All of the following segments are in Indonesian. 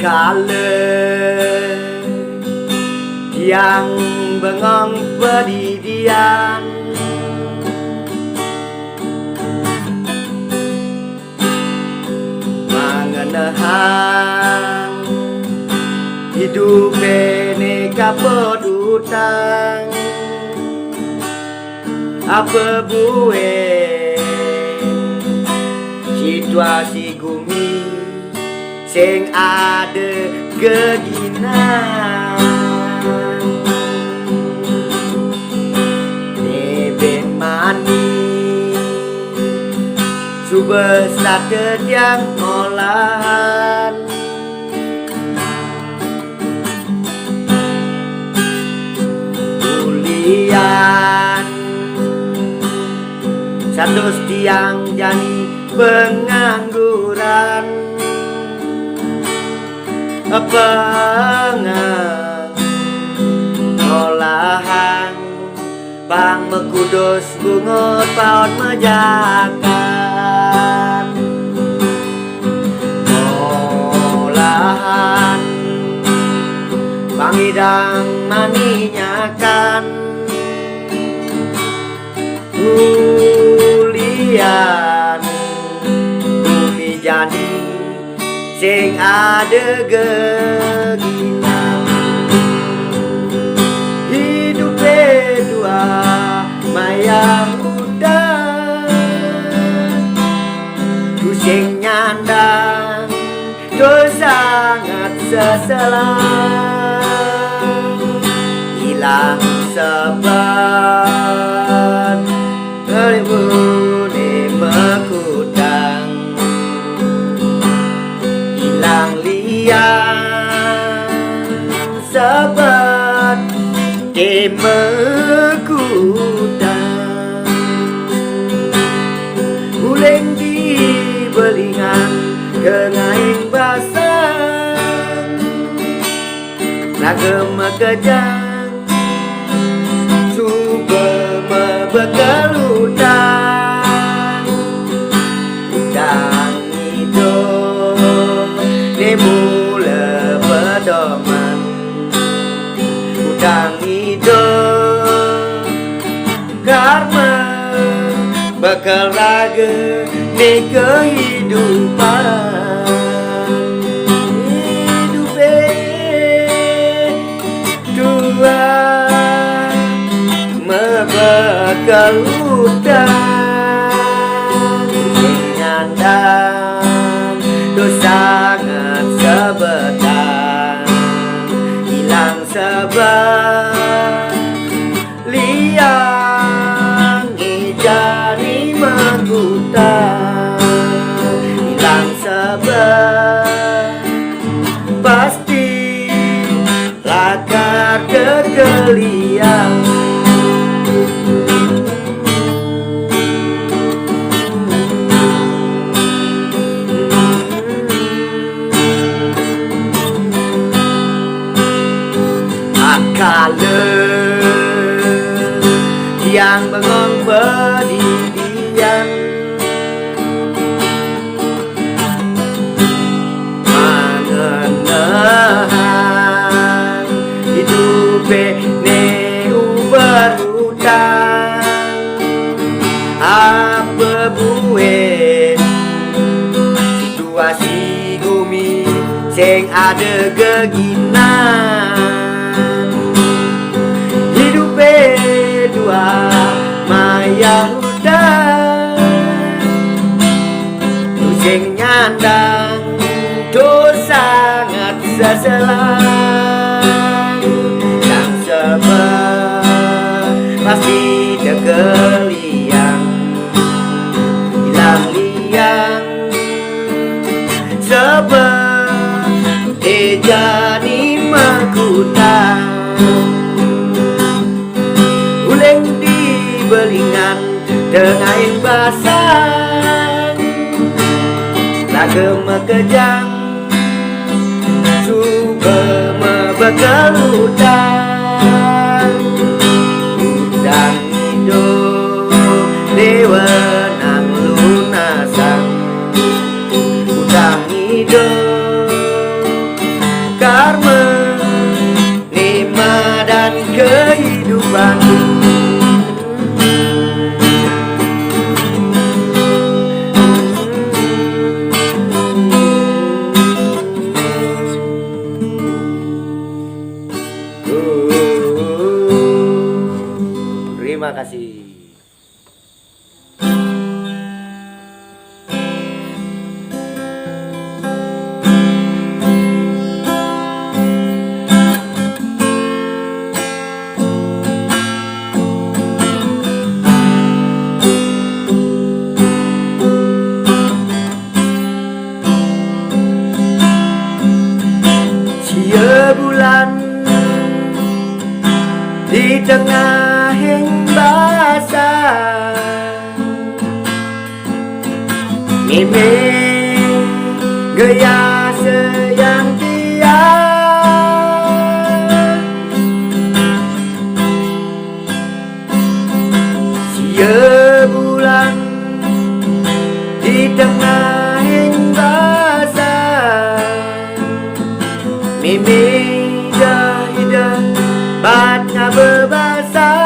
Akale yang bengong pedidian mangenahan hidup ini kapot utang apa buat situasi bumi sing ada keginan neben mani subesat yang olahan kuliah satu tiang jani pengangguran olahan bang mekudus bungut paut mejakan olahan bang idang maninyakan kuliah bumi jadi sing ada geginan hidup dua maya muda ku sing nyandang tu sangat seselang hilang sebat ribu di mekudang hilang liang sebat di mekudang uleng di belingan kengaing basang ragam mekejang suba mebekal udang udang hidup dimula pedoman udang hidup karma bakal raga di kehidupan hidup dua mebekal udang nyandang sangat sebetan hilang sebat liang ijani mengutang hilang sebat pasti lakar kekeliang akale yang bengong pedidian mangenahan hidup ne berhutang apa buat situasi bumi sing ada geginan dua maya udang sing nyandang tu sangat seselang yang sebat pasti tekeliang hilang liang sebat jani mengkutang belingan tengaing basang lagem mekejang suba mebekal udang udang hidup dewa nang lunasan udang hidup menerima dan kehidupan. Terima kasih. Bulan di tengah basah, mimi gaya sayang dia, bulan di tengah basah, mimi batnya berbasah,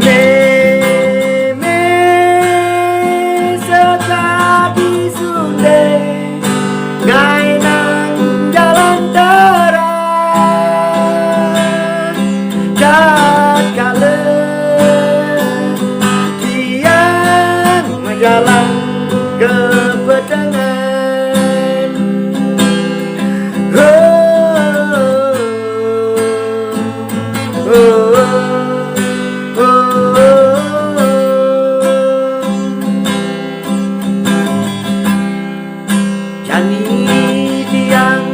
meme setadi sunde gainan jalan terang, tatkala dia menjalan ke petang. Jani tiang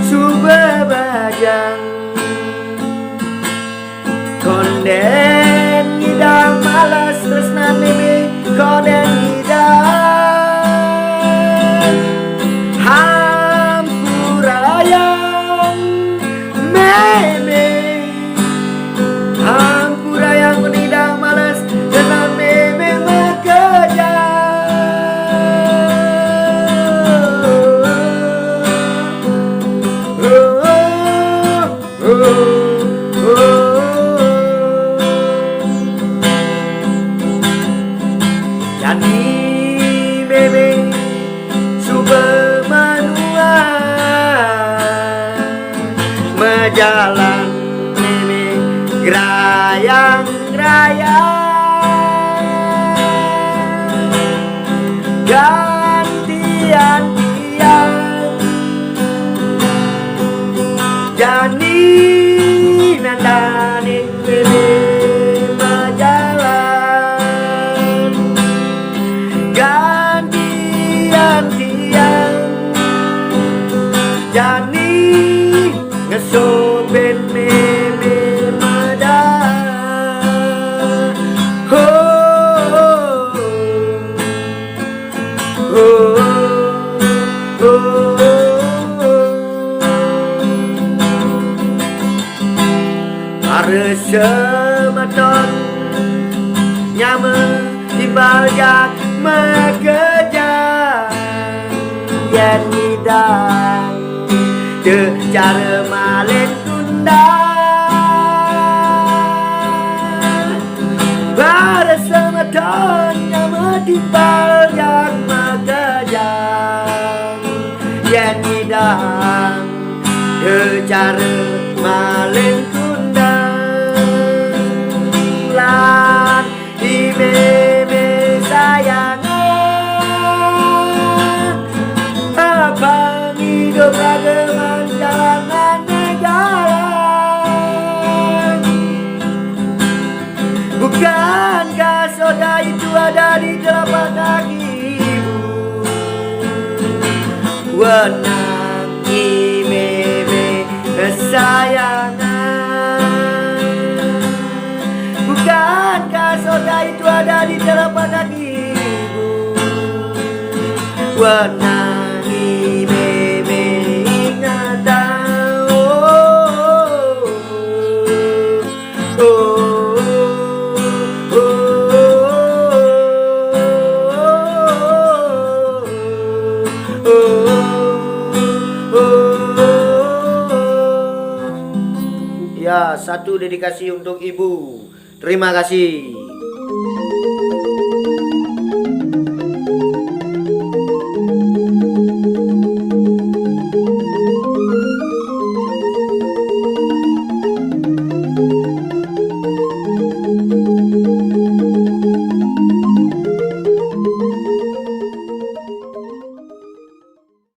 suba bajang konden hidang malas tresna meme konden hidang hampurayang meme hampurayang konden hidang malas tresna meme mekejar. Jadi meme super manua mejalan meme gerayang gantian tiang jani nandani meme majalan gantian tiang jani ngesoben meme madan. Harus sematon nyame timbal jak mekejar yen hidang de cara malen tundang. Harus sematon nyame timbal jak mekejar yen hidang de cara malen lan di meme sayangan abang hidup rageman jalanan jalan. Bukankah soda itu ada di telapak kaki ibu? Wenangi meme kesayangan. Bukankah soda itu ada di telapak kaki ibu? Wenangi meme ingatan. Satu dedikasi untuk ibu. Terima kasih.